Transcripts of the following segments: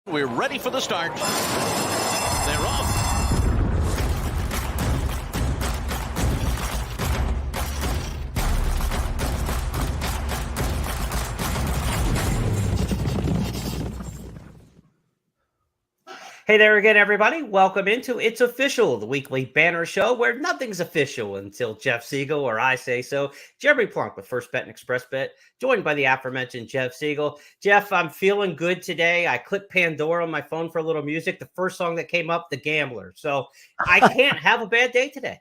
We're ready for the start. They're off. Hey there again, everybody. Welcome into It's Official, the weekly banner show where nothing's official until Jeff Siegel or I say so. Jeremy Plonk with First Bet and Express Bet, joined by the aforementioned Jeff Siegel. Jeff, I'm feeling good today. I clicked Pandora on my phone for a little music. The first song that came up, The Gambler. So I can't have a bad day today.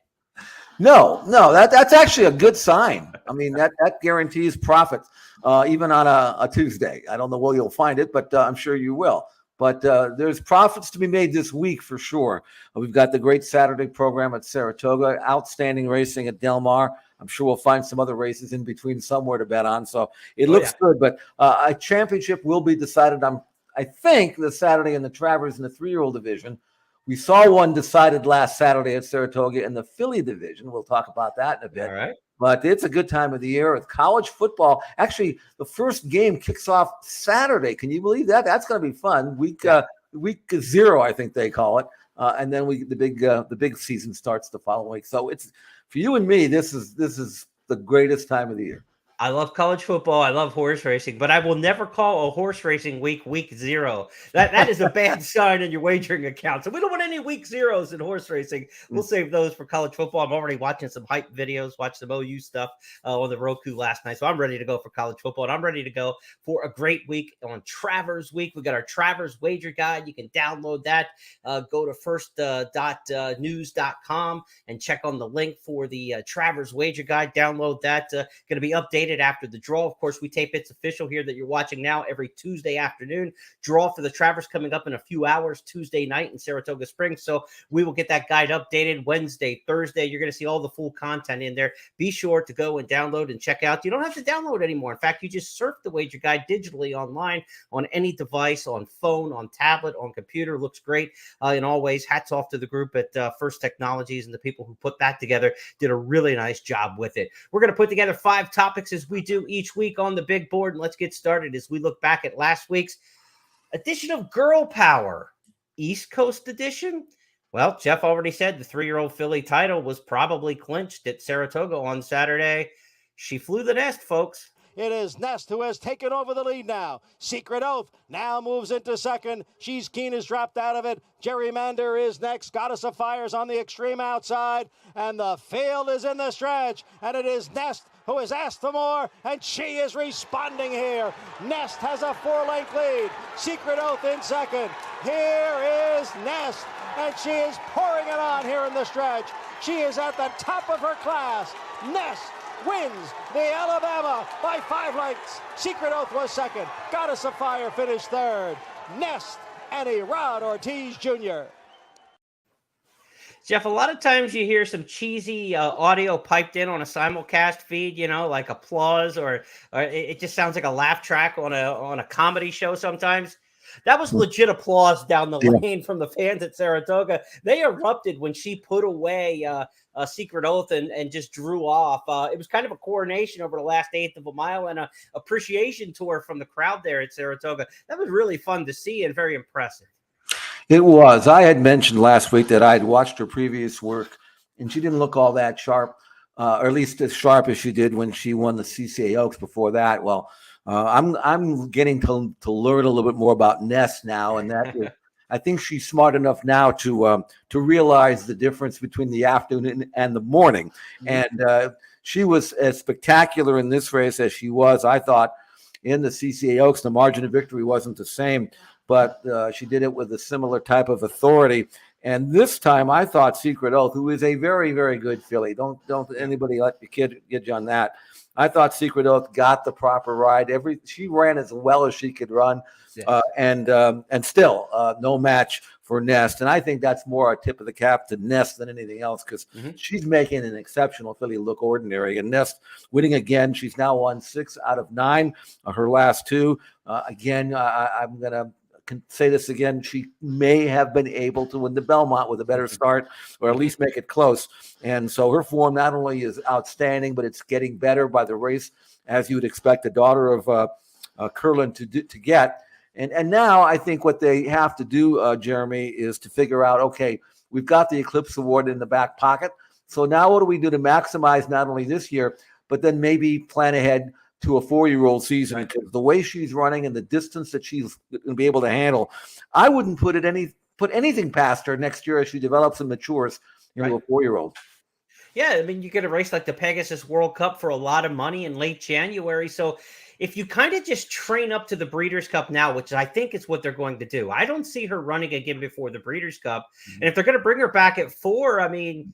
No, that's actually a good sign. I mean, that guarantees profits, even on a Tuesday. I don't know where you'll find it, but I'm sure you will. But there's profits to be made this week for sure. We've got the great Saturday program at Saratoga, outstanding racing at Del Mar. I'm sure we'll find some other races in between somewhere to bet on. So it looks good. But a championship will be decided on, I think, this Saturday in the Travers in the 3-year-old division. We saw one decided last Saturday at Saratoga in the Philly division. We'll talk about that in a bit. All right. But it's a good time of the year with college football. Actually, the first game kicks off Saturday. Can you believe that? That's going to be fun. Week 0, I think they call it, and then the big season starts the following week. So it's for you and me. This is the greatest time of the year. I love college football. I love horse racing, but I will never call a horse racing week 0. That is a bad sign in your wagering account. So we don't want any week 0s in horse racing. We'll save those for college football. I'm already watching some hype videos, watched some OU stuff on the Roku last night. So I'm ready to go for college football, and I'm ready to go for a great week on Travers Week. We got our Travers Wager Guide. You can download that. Go to first.news.com and check on the link for the Travers Wager Guide. Download that. Going to be updated after the draw. Of course, we tape It's Official here that you're watching now every Tuesday afternoon. Draw for the Travers coming up in a few hours Tuesday night in Saratoga Springs. So we will get that guide updated Wednesday, Thursday. You're going to see all the full content in there. Be sure to go and download and check out. You don't have to download anymore. In fact, you just surf the Wager Guide digitally online on any device, on phone, on tablet, on computer. Looks great. And always hats off to the group at First Technologies and the people who put that together. Did a really nice job with it. We're going to put together 5 topics as we do each week on the big board. And let's get started as we look back at last week's edition of Girl Power, East Coast edition. Well, Jeff already said the 3-year-old filly title was probably clinched at Saratoga on Saturday. She flew the nest, folks. It is Nest who has taken over the lead now. Secret Oath now moves into second. She's Keen has dropped out of it. Gerrymander is next. Goddess of Fire's on the extreme outside. And the field is in the stretch. And it is Nest who has asked for more. And she is responding here. Nest has a 4-length lead. Secret Oath in second. Here is Nest. And she is pouring it on here in the stretch. She is at the top of her class. Nest wins the Alabama by 5 lengths. Secret Oath was second. Goddess of Fire finished third. Nest and Rod Ortiz Jr. Jeff, a lot of times you hear some cheesy audio piped in on a simulcast feed, like applause, or it just sounds like a laugh track on a comedy show sometimes. That was legit applause down the lane from the fans at Saratoga. They erupted when she put away a Secret Oath and just drew off. It was kind of a coronation over the last 1/8 of a mile and a appreciation tour from the crowd there at Saratoga. That was really fun to see and very impressive. It was. I had mentioned last week that I had watched her previous work, and she didn't look all that sharp, or at least as sharp as she did when she won the CCA Oaks before that. Well, I'm getting to learn a little bit more about Ness now, and that I think she's smart enough now to realize the difference between the afternoon and the morning. And she was as spectacular in this race as she was, I thought, in the CCA Oaks. The margin of victory wasn't the same, but she did it with a similar type of authority. And this time, I thought Secret Oath, who is a very, very good filly, don't anybody let the kid get you on that. I thought Secret Oath got the proper ride. She ran as well as she could run, and still no match for Nest. And I think that's more a tip of the cap to Nest than anything else, because she's making an exceptional filly look ordinary. And Nest winning again. She's now won 6 out of 9 of her last 2. Again, I'm gonna say this again, she may have been able to win the Belmont with a better start, or at least make it close. And so her form not only is outstanding, but it's getting better by the race, as you would expect a daughter of Curlin to get. And now I think what they have to do, Jeremy, is to figure out, okay, we've got the Eclipse Award in the back pocket. So now what do we do to maximize not only this year, but then maybe plan ahead to a 4-year-old season? Right. Because the way she's running and the distance that she's going to be able to handle, I wouldn't put anything past her next year as she develops and matures into a 4-year-old. Yeah, I mean, you get a race like the Pegasus World Cup for a lot of money in late January. So if you kind of just train up to the Breeders' Cup now, which I think is what they're going to do, I don't see her running again before the Breeders' Cup. And if they're going to bring her back at 4, I mean,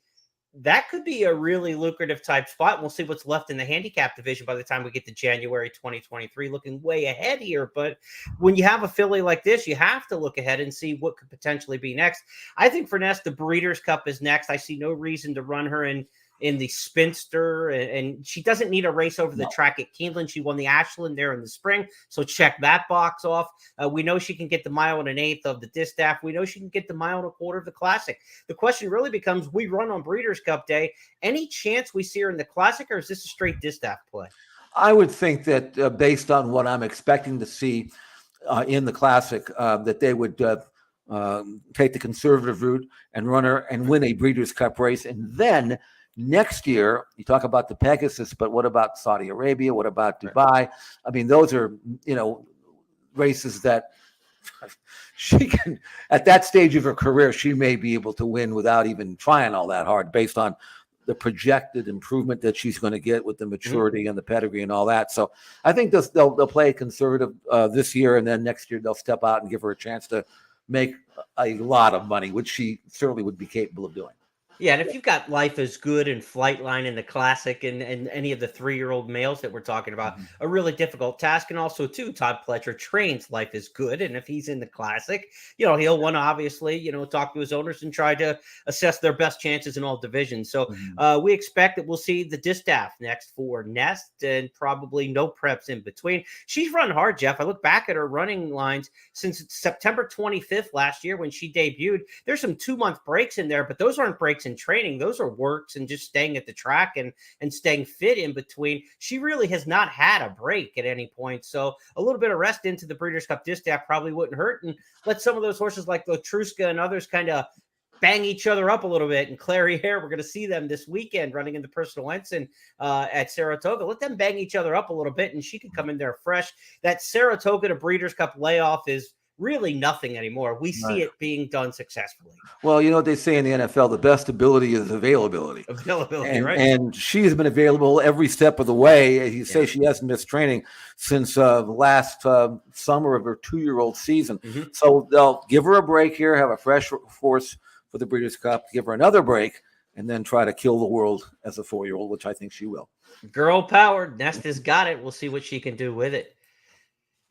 that could be a really lucrative type spot. We'll see what's left in the handicap division by the time we get to January 2023, looking way ahead here. But when you have a filly like this, you have to look ahead and see what could potentially be next. I think for Ness, the Breeders' Cup is next. I see no reason to run her in the Spinster, and she doesn't need a race over the track at Keeneland. She won the Ashland there in the spring, so check that box off. We know she can get the 1 1/8 of the Distaff. We know she can get the 1 1/4 of the Classic. The question really becomes, we run on Breeders' Cup Day. Any chance we see her in the Classic, or is this a straight Distaff play? I would think that based on what I'm expecting to see in the Classic, that they would take the conservative route and run her and win a Breeders' Cup race. And then next year, you talk about the Pegasus, but what about Saudi Arabia? What about Dubai? I mean, those are, races that she can, at that stage of her career, she may be able to win without even trying all that hard based on the projected improvement that she's going to get with the maturity and the pedigree and all that. So I think they'll play conservative this year, and then next year they'll step out and give her a chance to make a lot of money, which she certainly would be capable of doing. Yeah, and if you've got Life is Good and Flightline in the Classic and any of the 3-year-old males that we're talking about, a really difficult task. And also, too, Todd Pletcher trains Life is Good. And if he's in the Classic, he'll want to obviously, talk to his owners and try to assess their best chances in all divisions. So we expect that we'll see the Distaff next for Nest, and probably no preps in between. She's run hard, Jeff. I look back at her running lines since September 25th last year when she debuted. There's some 2-month breaks in there, but those aren't breaks in training. Those are works and just staying at the track and staying fit in between. She really has not had a break at any point. So a little bit of rest into the Breeders' Cup Distaff probably wouldn't hurt, and let some of those horses like Lotruska and others kind of bang each other up a little bit. And Clary Hare, we're going to see them this weekend running into Personal Ensign at Saratoga. Let them bang each other up a little bit, and she can come in there fresh. That Saratoga to Breeders' Cup layoff is really nothing anymore. We see it being done successfully. Well, you know what they say in the NFL, the best ability is availability. Right? And she has been available every step of the way. You say she hasn't missed training since last summer of her 2-year-old season. So they'll give her a break here, have a fresh force for the Breeders' Cup, give her another break, and then try to kill the world as a 4-year-old, which I think she will. Girl power. Nest has got it. We'll see what she can do with it.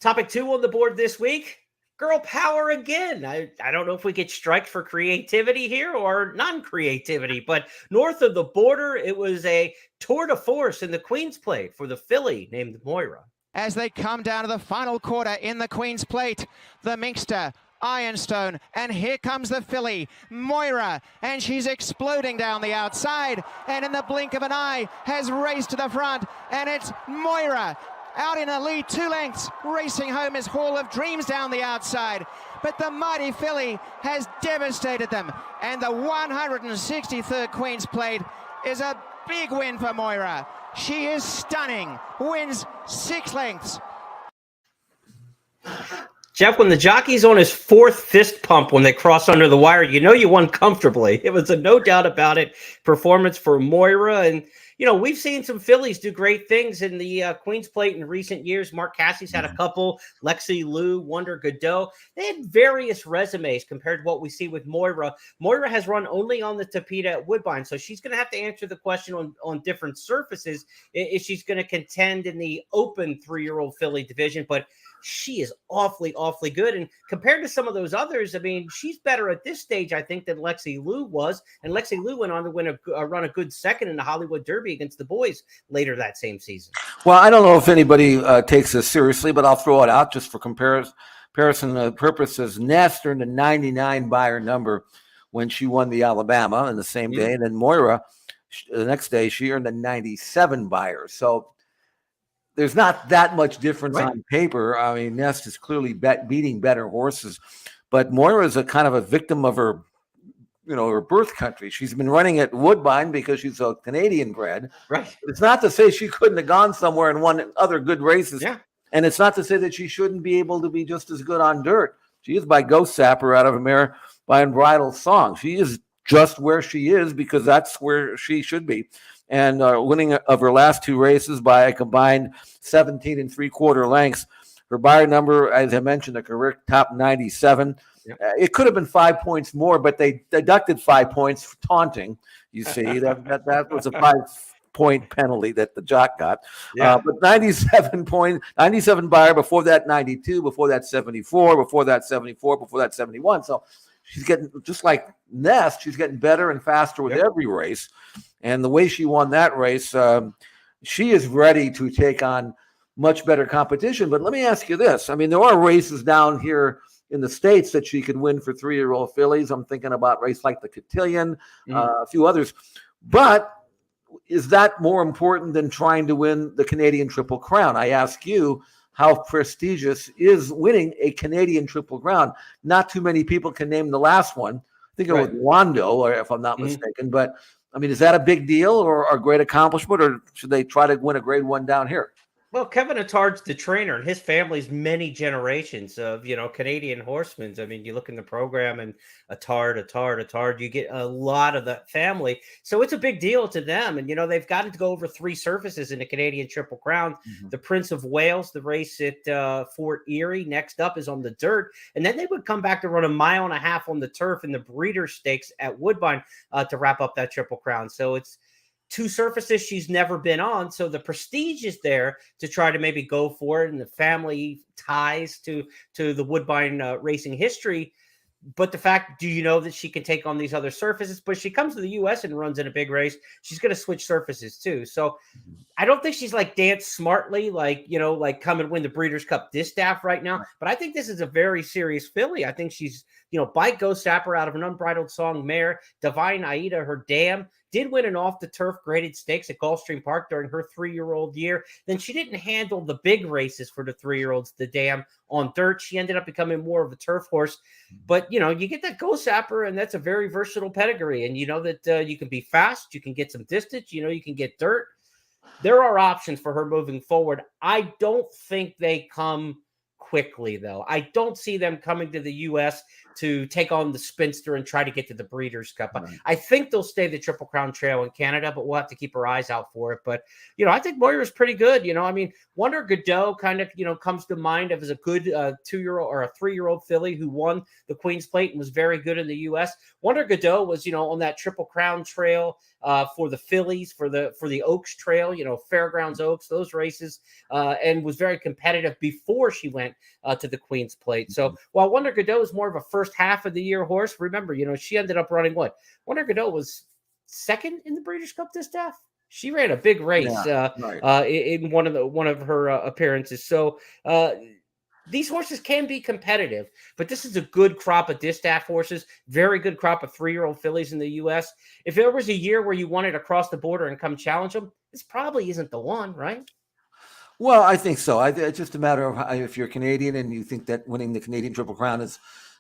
Topic 2 on the board this week. Girl power again. I don't know if we get strikes for creativity here or non-creativity, but north of the border, it was a tour de force in the Queen's Plate for the filly named Moira. As they come down to the final quarter in the Queen's Plate, the Minxter, Ironstone, and here comes the filly, Moira, and she's exploding down the outside, and in the blink of an eye has raced to the front, and it's Moira. Out in a lead 2 lengths, racing home is Hall of Dreams down the outside. But the mighty filly has devastated them. And the 163rd Queen's Plate is a big win for Moira. She is stunning, wins 6 lengths. Jeff, when the jockey's on his 4th fist pump when they cross under the wire, you won comfortably. It was a no doubt about it performance for Moira. And we've seen some fillies do great things in the Queen's Plate in recent years. Mark Cassie's had a couple. Lexi Liu, Wonder Godot. They had various resumes compared to what we see with Moira. Moira has run only on the Tapeta at Woodbine, so she's going to have to answer the question on different surfaces if she's going to contend in the open 3-year-old filly division. But she is awfully, awfully good. And compared to some of those others, I mean, she's better at this stage, I think, than Lexi Liu was. And Lexi Liu went on to run a good second in the Hollywood Derby against the boys later that same season. Well, I don't know if anybody takes this seriously, but I'll throw it out just for comparison purposes. Nest earned a 99 buyer number when she won the Alabama in the same day. And then Moira, the next day, she earned a 97 buyer. So there's not that much difference Right. on paper. I mean, Nest is clearly beating better horses, but Moira is a kind of a victim of her, her birth country. She's been running at Woodbine because she's a Canadian bred. Right. It's not to say she couldn't have gone somewhere and won other good races. Yeah. And it's not to say that she shouldn't be able to be just as good on dirt. She is by Ghost Sapper out of a mare by Unbridled Song. She is just where she is because that's where she should be. And winning of her last 2 races by a combined 17 3/4 lengths. Her buyer number, as I mentioned, a career top 97. Yep. It could have been 5 points more, but they deducted 5 points for taunting. You see, that was a 5-point penalty that the jock got. Yeah. But 97 buyer, before that 92, before that 74, before that 74, before that 71. So she's getting, just like Nest, she's getting better and faster with every race. And the way she won that race, she is ready to take on much better competition. But let me ask you this. I mean, there are races down here in the States that she could win for 3-year-old fillies. I'm thinking about races like the Cotillion, a few others. But is that more important than trying to win the Canadian Triple Crown? I ask you, how prestigious is winning a Canadian Triple Crown? Not too many people can name the last one. I think it was Wando, or if I'm not mistaken. But I mean, is that a big deal or a great accomplishment, or should they try to win a grade 1 down here? Well, Kevin Attard's the trainer, and his family's many generations of, Canadian horsemen. I mean, you look in the program and Attard, you get a lot of that family. So it's a big deal to them. And, they've gotten to go over 3 surfaces in the Canadian Triple Crown. The Prince of Wales, the race at Fort Erie, next up is on the dirt. And then they would come back to run 1.5 miles on the turf in the Breeders' Stakes at Woodbine to wrap up that Triple Crown. So it's 2 surfaces she's never been on. So the prestige is there to try to maybe go for it, and the family ties to the Woodbine racing history. But the fact, do you know that she can take on these other surfaces? But she comes to the U.S. and runs in a big race, she's going to switch surfaces too. So I don't think she's like Dance Smartly, like come and win the Breeders' Cup Distaff right now. But I think this is a very serious filly. I think she's, by Ghost Sapper out of an Unbridled Song mare. Divine Aida, her dam, did win an off-the-turf graded stakes at Gulfstream Park during her 3-year-old year. Then she didn't handle the big races for the 3-year-olds, the dam, on dirt. She ended up becoming more of a turf horse. But, you get that Ghost Sapper, and that's a very versatile pedigree. And you know that you can be fast, you can get some distance, you can get dirt. There are options for her moving forward. I don't think they come quickly, though. I don't see them coming to the U.S. to take on the Spinster and try to get to the Breeders' Cup. Right. I think they'll stay the Triple Crown Trail in Canada, but we'll have to keep our eyes out for it. But, I think Moira's pretty good. I mean, Wonder Godot kind of, comes to mind as a good 2-year-old or a 3-year-old filly who won the Queen's Plate and was very good in the U.S. Wonder Godot was, on that Triple Crown Trail for the fillies, for the Oaks Trail, Fairgrounds Oaks, those races, and was very competitive before she went to the Queen's Plate. So while Wonder Godot is more of a first half of the year horse, remember, she ended up running what? Wonder Godot was second in the Breeders' Cup Distaff. She ran a big race in one of her appearances. So these horses can be competitive, but this is a good crop of distaff horses, very good crop of 3-year-old fillies in the U.S. If there was a year where you wanted to cross the border and come challenge them, this probably isn't the one, right? Well, I think so. It's just a matter of if you're Canadian and you think that winning the Canadian Triple Crown is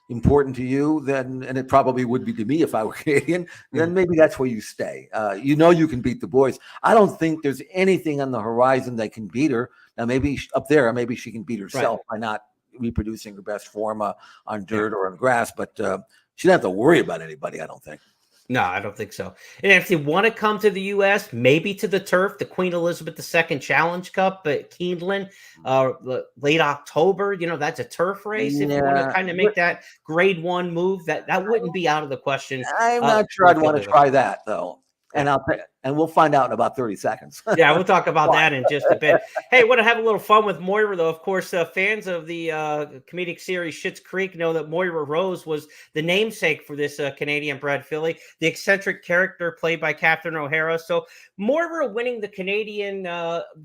important to you, then, and it probably would be to me if I were Canadian, then maybe that's where you stay. You can beat the boys. I don't think there's anything on the horizon that can beat her. Now, maybe up there, maybe she can beat herself by not reproducing her best form on dirt or on grass, but she doesn't have to worry about anybody, I don't think. No, I don't think so. And if they want to come to the U.S., maybe to the turf, the Queen Elizabeth II Challenge Cup at Keeneland, late October, that's a turf race. If you want to kind of make that grade 1 move, that wouldn't be out of the question. I'm not sure I'd want to try that, though. And we'll find out in about 30 seconds. Yeah, we'll talk about that in just a bit. Hey, want to have a little fun with Moira, though. Of course, fans of the comedic series Schitt's Creek know that Moira Rose was the namesake for this Canadian-bred filly, the eccentric character played by Catherine O'Hara. So Moira winning the Canadian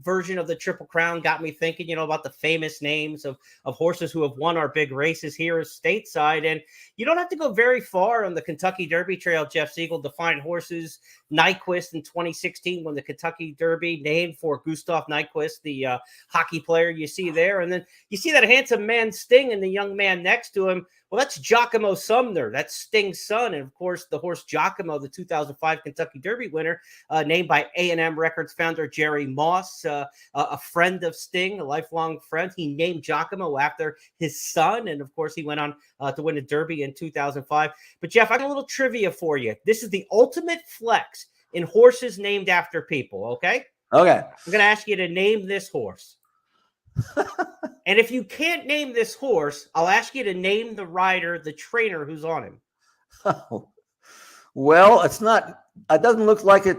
version of the Triple Crown got me thinking, about the famous names of horses who have won our big races here stateside. And you don't have to go very far on the Kentucky Derby Trail, Jeff Siegel, to find horses, Nyquist and 2016 won the Kentucky Derby, named for Gustav Nyquist, the hockey player you see there. And then you see that handsome man Sting and the young man next to him. Well, that's Giacomo Sumner. That's Sting's son. And, of course, the horse Giacomo, the 2005 Kentucky Derby winner, named by A&M Records founder Jerry Moss, a friend of Sting, a lifelong friend. He named Giacomo after his son. And, of course, he went on to win a Derby in 2005. But, Jeff, I got a little trivia for you. This is the ultimate flex in horses named after people, okay? Okay. I'm going to ask you to name this horse. And if you can't name this horse, I'll ask you to name the rider, the trainer who's on him. Well, it doesn't look like it.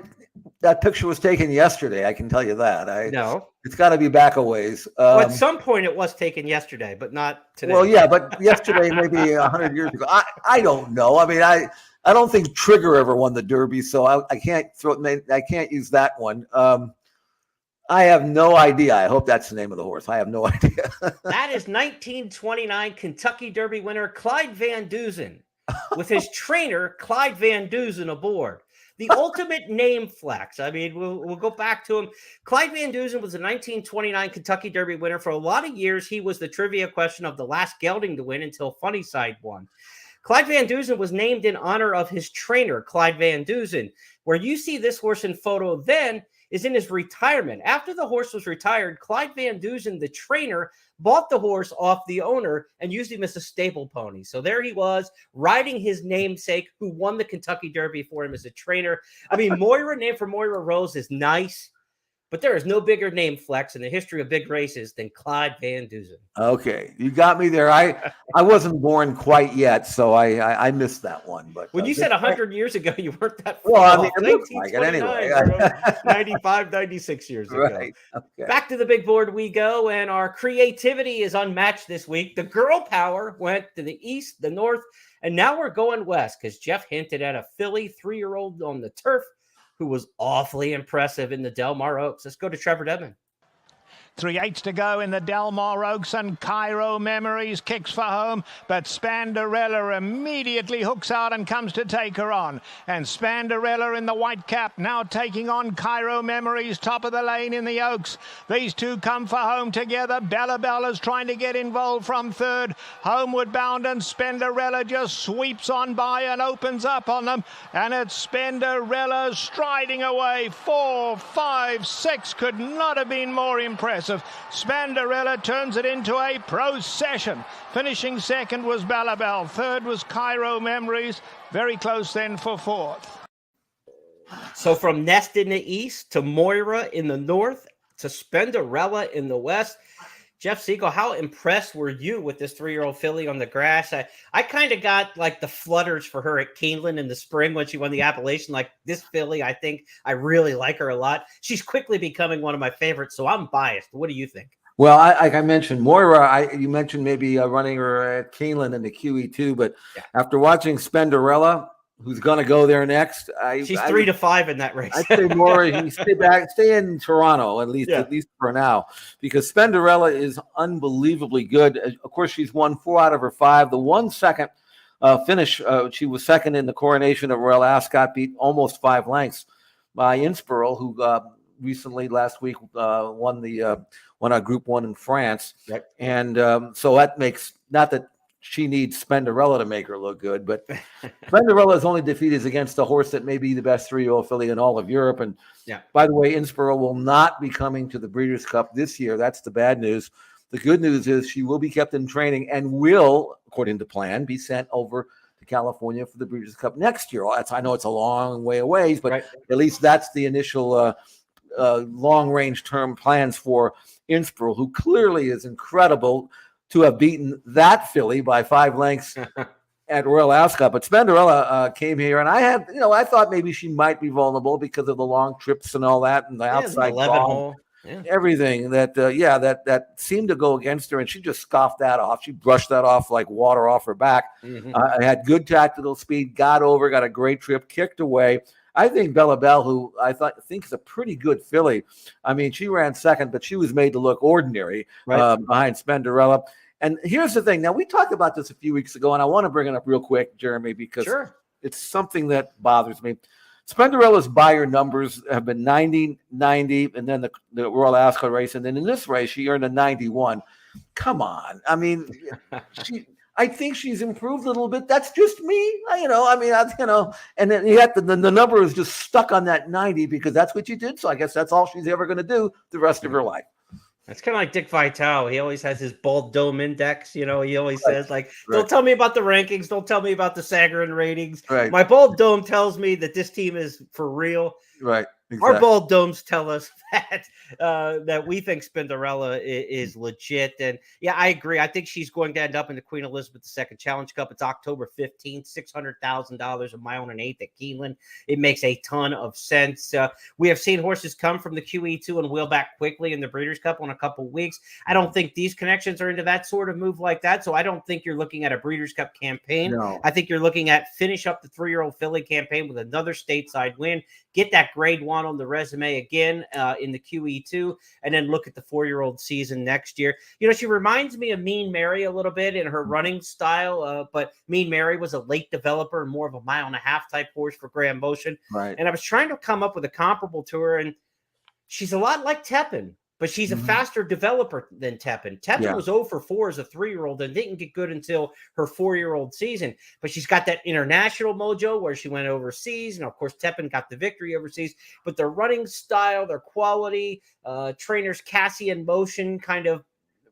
That picture was taken yesterday. I can tell you that. No. It's got to be back a ways. Well, at some point it was taken yesterday, but not today. Well, yeah, but yesterday, maybe 100 years ago. I don't know. I mean, I don't think Trigger ever won the Derby, so I can't use that one. I have no idea. I hope that's the name of the horse. I have no idea. That is 1929 Kentucky Derby winner Clyde Manduson with his trainer Clyde Manduson aboard. The ultimate name flex. I mean, we'll go back to him. Clyde Manduson was a 1929 Kentucky Derby winner. For a lot of years, he was the trivia question of the last gelding to win until Funnyside won. Clyde Manduson was named in honor of his trainer, Clyde Manduson. Where you see this horse in photo then is in his retirement. After the horse was retired, Clyde Manduson, the trainer, bought the horse off the owner and used him as a stable pony. So there he was, riding his namesake, who won the Kentucky Derby for him as a trainer. I mean, Moira, named for Moira Rose, is nice, but there is no bigger name flex in the history of big races than Clyde Manduson. Okay, you got me there. I wasn't born quite yet, so I missed that one. But when you said 100 years ago, you weren't that far. Well, I mean, it looks like it anyway. 95, 96 years ago. Right. Okay. Back to the big board we go, and our creativity is unmatched this week. The girl power went to the east, the north, and now we're going west because Jeff hinted at a filly 3-year-old on the turf who was awfully impressive in the Del Mar Oaks. Let's go to Trevor Devon. 3/8 to go in the Del Mar Oaks, and Cairo Memories kicks for home, but Spanderella immediately hooks out and comes to take her on. And Spanderella in the white cap now taking on Cairo Memories, top of the lane in the Oaks. These two come for home together. Bella Bella's trying to get involved from third. Homeward bound, and Spanderella just sweeps on by and opens up on them. And it's Spanderella striding away. 4, 5, 6 could not have been more impressive. Spanderella turns it into a procession. Finishing second was Ballabelle. Third was Cairo Memories. Very close then for fourth. So from Nest in the east to Moira in the north to Spanderella in the west. Jeff Siegel, how impressed were you with this 3-year-old filly on the grass? I kind of got like the flutters for her at Keeneland in the spring when she won the Appalachian. Like, this filly, I think I really like her a lot. She's quickly becoming one of my favorites, so I'm biased. What do you think? Well, like I mentioned, Moira, you mentioned maybe running her at Keeneland in the QE2, but after watching Spanderella, who's going to go there next? She's 3 to 5 in that race. I'd say Moira, stay in Toronto at least for now, because Spanderella is unbelievably good. Of course, she's won 4 out of her 5. The 1 second finish, she was second in the Coronation of Royal Ascot, beat almost 5 lengths by Inspirel, who recently last week won a Group 1 in France, and so that makes, not that she needs Spanderella to make her look good, but Spanderella's only defeat is against a horse that may be the best 3-year-old filly in all of Europe. And by the way, Inspirel will not be coming to the Breeders' Cup this year. That's the bad news. The good news is she will be kept in training and will, according to plan, be sent over to California for the Breeders' Cup next year. I know it's a long way away, but at least that's the initial long-range term plans for Inspirel, who clearly is incredible to have beaten that filly by 5 lengths at Royal Ascot. But Spanderella came here, and I thought maybe she might be vulnerable because of the long trips and all that, and the outside 11 hole. Everything that seemed to go against her, and she just scoffed that off. She brushed that off like water off her back. Had good tactical speed, got a great trip, kicked away. I think Bella Belle, who I think is a pretty good filly. I mean, she ran second, but she was made to look ordinary behind Spanderella. And here's the thing. Now, we talked about this a few weeks ago, and I want to bring it up real quick, Jeremy, because it's something that bothers me. Splendorella's Buyer numbers have been 90, 90, and then the Royal Ascot race. And then in this race, she earned a 91. Come on. I mean, I think she's improved a little bit. That's just me. And then yet the number is just stuck on that 90 because that's what you did. So I guess that's all she's ever going to do the rest of her life. It's kind of like Dick Vitale. He always has his bald dome index. He always says, don't tell me about the rankings. Don't tell me about the Sagarin ratings. Right. My bald dome tells me that this team is for real. Right. Exactly. Our bald domes tell us that we think Spinderella is legit. And yeah, I agree. I think she's going to end up in the Queen Elizabeth II Challenge Cup. It's October 15th, $600,000, a mile and an eighth at Keeneland. It makes a ton of sense. We have seen horses come from the QE2 and wheel back quickly in the Breeders' Cup in a couple of weeks. I don't think these connections are into that sort of move like that. So I don't think you're looking at a Breeders' Cup campaign. No. I think you're looking at finish up the 3-year-old filly campaign with another stateside win, get that grade 1 on the resume again in the QE2, and then look at the 4-year-old season next year. She reminds me of Mean Mary a little bit in her running style, but Mean Mary was a late developer and more of a 1.5 mile type horse for Grand Motion. Right. And I was trying to come up with a comparable to her, and she's a lot like Tepin, but she's a faster developer than Tepin. Tepin was 0 for 4 as a 3-year-old and didn't get good until her 4-year-old season. But she's got that international mojo where she went overseas. And, of course, Tepin got the victory overseas. But their running style, their quality, trainers Cassie and Motion kind of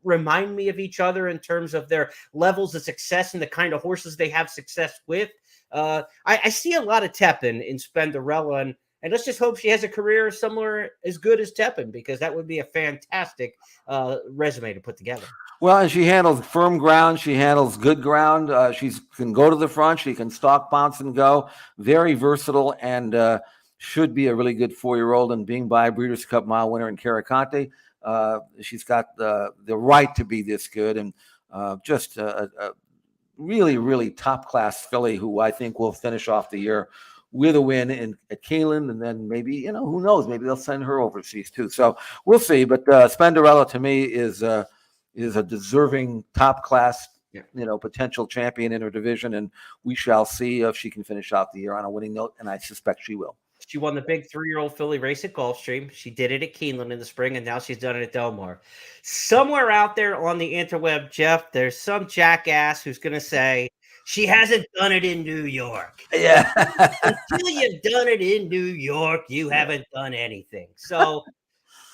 remind me of each other in terms of their levels of success and the kind of horses they have success with. I see a lot of Tepin in Spinderella, and let's just hope she has a career somewhere as good as Tepin, because that would be a fantastic resume to put together. Well, and she handles firm ground. She handles good ground. She can go to the front. She can stalk, bounce, and go. Very versatile, and should be a really good 4-year-old. And being by Breeders' Cup Mile winner in Caracante, she's got the right to be this good, and just a really, really top-class filly who I think will finish off the year with a win at Keeneland, and then maybe, who knows, maybe they'll send her overseas too. So we'll see. But Spinderella to me is a deserving top class, potential champion in her division, and we shall see if she can finish out the year on a winning note, and I suspect she will. She won the big 3-year-old filly race at Gulfstream. She did it at Keeneland in the spring, and now she's done it at Del Mar. Somewhere out there on the interweb, Jeff, there's some jackass who's going to say, she hasn't done it in New York. Yeah. Until you've done it in New York, you haven't done anything. So,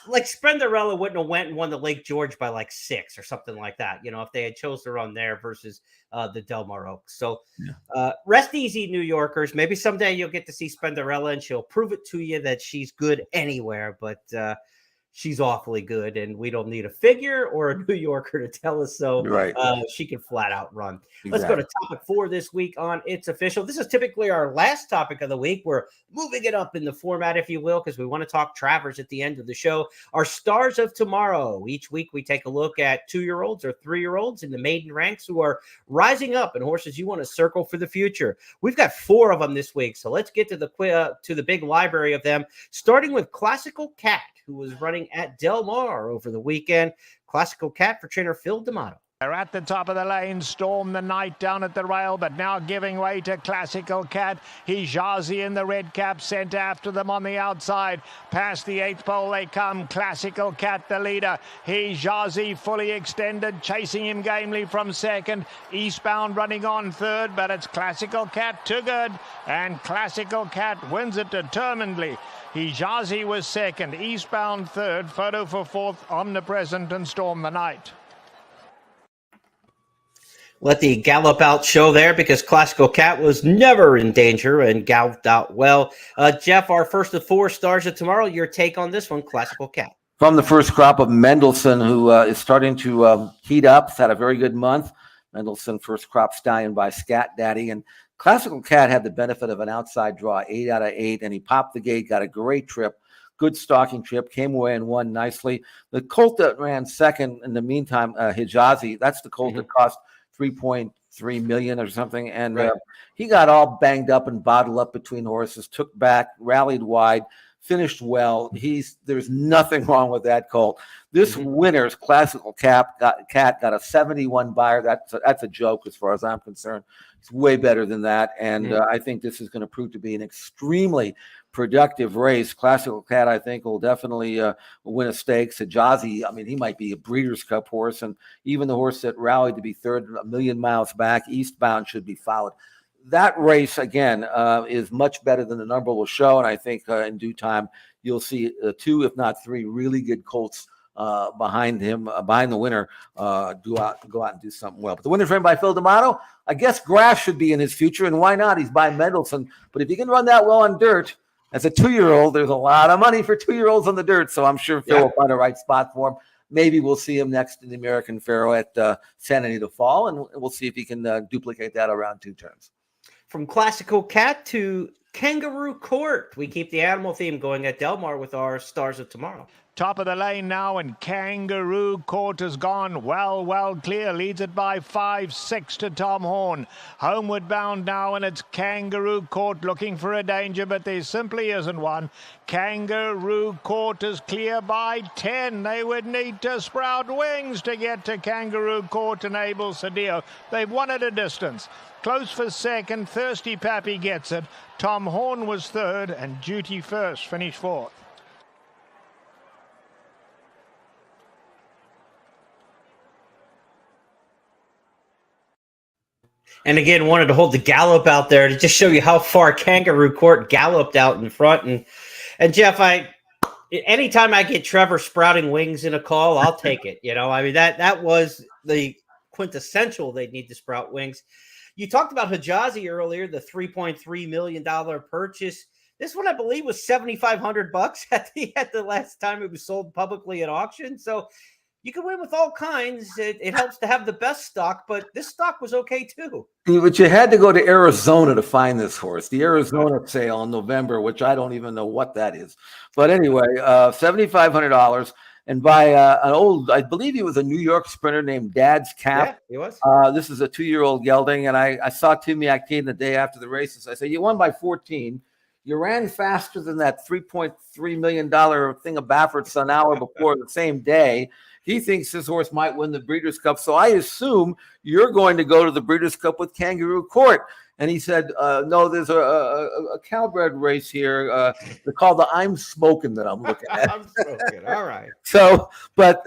like, Spinderella wouldn't have went and won the Lake George by like 6 or something like that, if they had chose to run there versus the Del Mar Oaks. So rest easy, New Yorkers. Maybe someday you'll get to see Spinderella and she'll prove it to you that she's good anywhere. But she's awfully good, and we don't need a figure or a New Yorker to tell us so. Right. She can flat out run. Exactly. Let's go to topic 4 this week on It's Official. This is typically our last topic of the week. We're moving it up in the format, if you will, because we want to talk Travers at the end of the show. Our stars of tomorrow. Each week we take a look at 2-year-olds or 3-year-olds in the maiden ranks who are rising up and horses you want to circle for the future. We've got 4 of them this week, so let's get to the big library of them, starting with Classical Cat, who was running at Del Mar over the weekend. Classical Cat for trainer Phil D'Amato. They're at the top of the lane, Storm the Night down at the rail, but now giving way to Classical Cat. Hijazi in the red cap sent after them on the outside. Past the 8th pole they come. Classical Cat the leader. Hijazi fully extended, chasing him gamely from second. Eastbound running on third, but it's Classical Cat too good, and Classical Cat wins it determinedly. Hijazi was second, Eastbound third, Photo for fourth, Omnipresent and Storm the Night. Let the gallop out show there, because Classical Cat was never in danger and galloped out well. Jeff, our first of 4 stars of tomorrow, your take on this one, Classical Cat. From the first crop of Manduson, who is starting to heat up. It's had a very good month. Manduson, first crop stallion by Scat Daddy. And Classical Cat had the benefit of an outside draw, 8 out of 8, and he popped the gate, got a great trip. Good stalking trip, came away and won nicely. The colt that ran second in the meantime, Hijazi, that's the colt that cost $3.3 million or something, and he got all banged up and bottled up between horses, took back, rallied wide, finished well. There's nothing wrong with that colt. This winner's Classical Cat got a 71 buyer. That's a joke as far as I'm concerned. It's way better than that, and I think this is going to prove to be an extremely productive race. Classical Cat, I think, will definitely win a stakes. Hijazi, I mean, he might be a Breeders' Cup horse, and even the horse that rallied to be third a million miles back, Eastbound, should be followed. That race, again, is much better than the number will show, and I think in due time you'll see 2, if not 3, really good colts behind him, behind the winner, go out and do something well. But the winner's ran by Phil D'Amato. I guess grass should be in his future, and why not? He's by Mendelssohn. But if you can run that well on dirt, as a 2-year-old, there's a lot of money for 2-year-olds on the dirt, so I'm sure Phil will find the right spot for him. Maybe we'll see him next in the American Pharoah at San Anita Fall, and we'll see if he can duplicate that around 2 turns. From Classical Cat to Kangaroo Court, we keep the animal theme going at Del Mar with our Stars of Tomorrow. Top of the lane now, and Kangaroo Court has gone well clear. Leads it by 5-6 to Tom Horn. Homeward bound now, and it's Kangaroo Court looking for a danger, but there simply isn't one. Kangaroo Court is clear by 10. They would need to sprout wings to get to Kangaroo Court and Abel Cedillo. They've won at a distance. Close for second. Thirsty Pappy gets it. Tom Horn was third, and Duty First finished fourth. And again, wanted to hold the gallop out there to just show you how far Kangaroo Court galloped out in front. And Jeff, anytime I get Trevor sprouting wings in a call, I'll take it. I mean, that was the quintessential they need to sprout wings. You talked about Hijazi earlier, the $3.3 million purchase. This one, I believe, was $7,500 at the last time it was sold publicly at auction. So you can win with all kinds. It helps to have the best stock, but this stock was okay too. But you had to go to Arizona to find this horse. The Arizona sale in November, which I don't even know what that is. But anyway, $7,500. And by I believe he was a New York sprinter named Dad's Cap. Yeah, he was. This is a 2-year-old gelding. And I saw Timmy Actine the day after the races. I said, you won by 14. You ran faster than that $3.3 million thing of Baffert's an hour before the same day. He thinks his horse might win the Breeders' Cup. So I assume you're going to go to the Breeders' Cup with Kangaroo Court. And he said, no, there's a Calbred race here. They're called the I'm Smoking that I'm looking at. I'm smoking. All right. So, but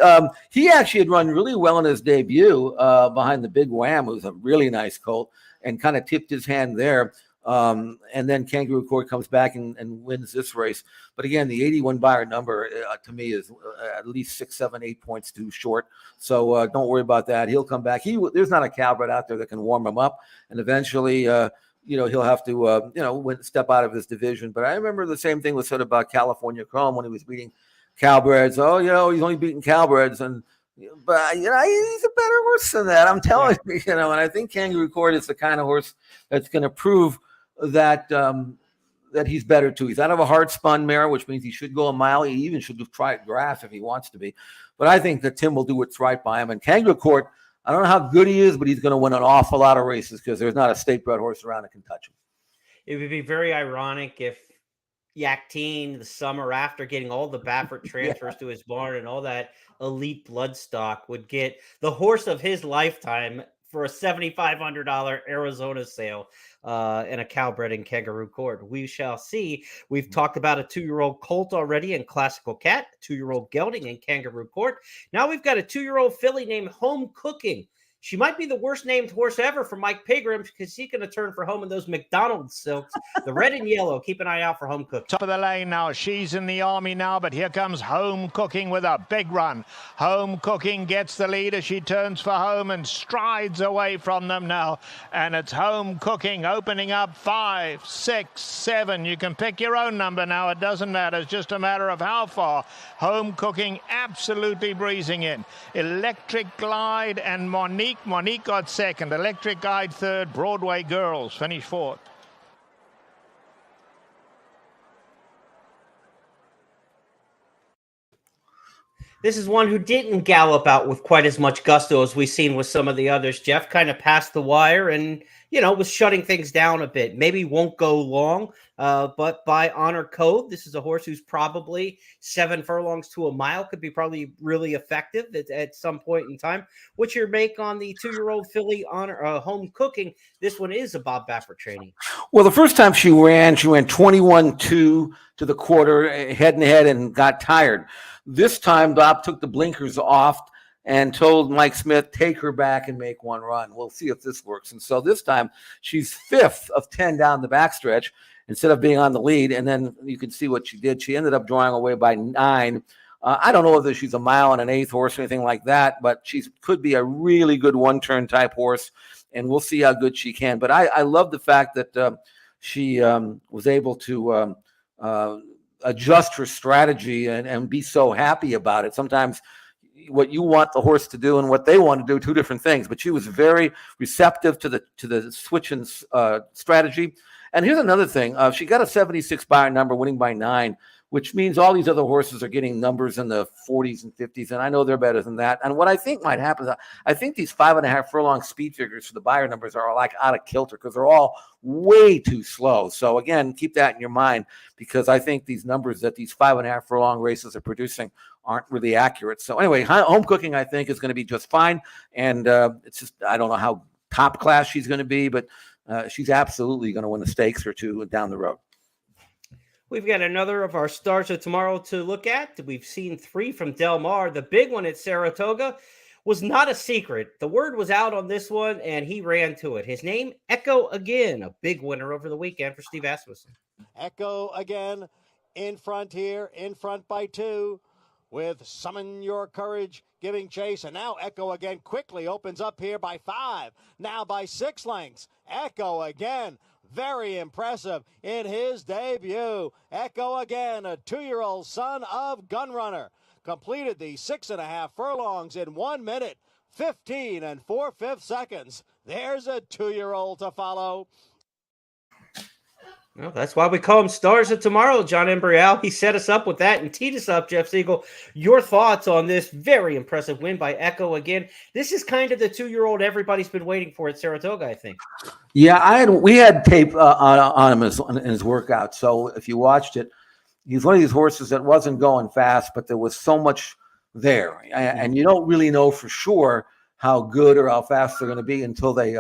he actually had run really well in his debut behind the Big Wham, who's a really nice colt, and kind of tipped his hand there. And then Kangaroo Court comes back and wins this race. But again, the 81 buyer number to me is at least 6, 7, 8 points too short. So don't worry about that. He'll come back. There's not a Calvert out there that can warm him up. And eventually, he'll have to, step out of his division. But I remember the same thing was said about California Chrome when he was beating Calbreds. Oh, he's only beating Calbreds. But he's a better horse than that. I'm telling you, and I think Kangaroo Court is the kind of horse that's going to prove that he's better too. He's out of a hard spun mare, which means he should go a mile. He even should try grass if he wants to be. But I think that Tim will do what's right by him. And Kangaroo Court, I don't know how good he is, but he's going to win an awful lot of races because there's not a state-bred horse around that can touch him. It would be very ironic if Yaktine, the summer after getting all the Baffert transfers to his barn and all that elite bloodstock, would get the horse of his lifetime for a $7,500 Arizona sale in a Calbred and Kangaroo Court. We shall see. We've talked about a 2-year-old colt already in Classical Cat, 2-year-old gelding in Kangaroo Court. Now we've got a 2-year-old filly named Home Cooking. She might be the worst named horse ever for Mike Pigram because he's going to turn for home in those McDonald's silks. The red and yellow. Keep an eye out for Home Cooking. Top of the lane now. She's in the army now, but here comes Home Cooking with a big run. Home Cooking gets the lead as she turns for home and strides away from them now. And it's Home Cooking opening up 5, 6, 7. You can pick your own number now. It doesn't matter. It's just a matter of how far. Home Cooking absolutely breezing in. Electric Glide and Monique got second. Electric Guide third. Broadway Girls finished fourth. This is one who didn't gallop out with quite as much gusto as we've seen with some of the others. Jeff kind of passed the wire and was shutting things down a bit. Maybe won't go long, but by honor code, this is a horse who's probably 7 furlongs to a mile, could be probably really effective at some point in time. What's your make on the 2-year-old filly honor home cooking? This one is a Bob Baffert training. Well, the first time she ran 21-2 to the quarter, head and head, and got tired. This time, Bob took the blinkers off and told Mike Smith, take her back and make one run. We'll see if this works. And so this time, she's 5th of 10 down the backstretch instead of being on the lead. And then you can see what she did. She ended up drawing away by 9. I don't know whether she's a mile and an eighth horse or anything like that, but she could be a really good one-turn type horse, and we'll see how good she can. But I love the fact that she was able to adjust her strategy and be so happy about it. Sometimes what you want the horse to do and what they want to do, 2 different things. But she was very receptive to the switch in strategy. And here's another thing: she got a 76 Bayern number, winning by 9, which means all these other horses are getting numbers in the 40s and 50s, and I know they're better than that. And what I think might happen is I think these 5.5 furlong speed figures for the Bayern numbers are like out of kilter because they're all way too slow. So again, keep that in your mind, because I think these numbers that these 5.5 furlong races are producing aren't really accurate. So anyway, home cooking I think is going to be just fine, and it's just I don't know how top class she's going to be, but she's absolutely going to win a stakes or 2 down the road. We've got another of our stars of tomorrow to look at. We've seen 3 from Del Mar. The big one at Saratoga was not a secret. The word was out on this one, and he ran to it. His name, Echo Again, a big winner over the weekend for Steve Asmussen. Echo Again in front here, in front by 2, with Summon Your Courage giving chase. And now Echo Again quickly opens up here by 5, now by 6 lengths. Echo Again, very impressive in his debut. Echo Again, a 2-year-old son of Gunrunner, completed the 6.5 furlongs in 1 minute, 15 4/5 seconds. There's a 2-year-old to follow. Well, that's why we call him Stars of Tomorrow, John Embrial. He set us up with that and teed us up, Jeff Siegel. Your thoughts on this very impressive win by Echo Again? This is kind of the 2-year-old everybody's been waiting for at Saratoga, I think. Yeah, we had tape on him in his workout. So if you watched it, he's one of these horses that wasn't going fast, but there was so much there. And you don't really know for sure how good or how fast they're going to be until they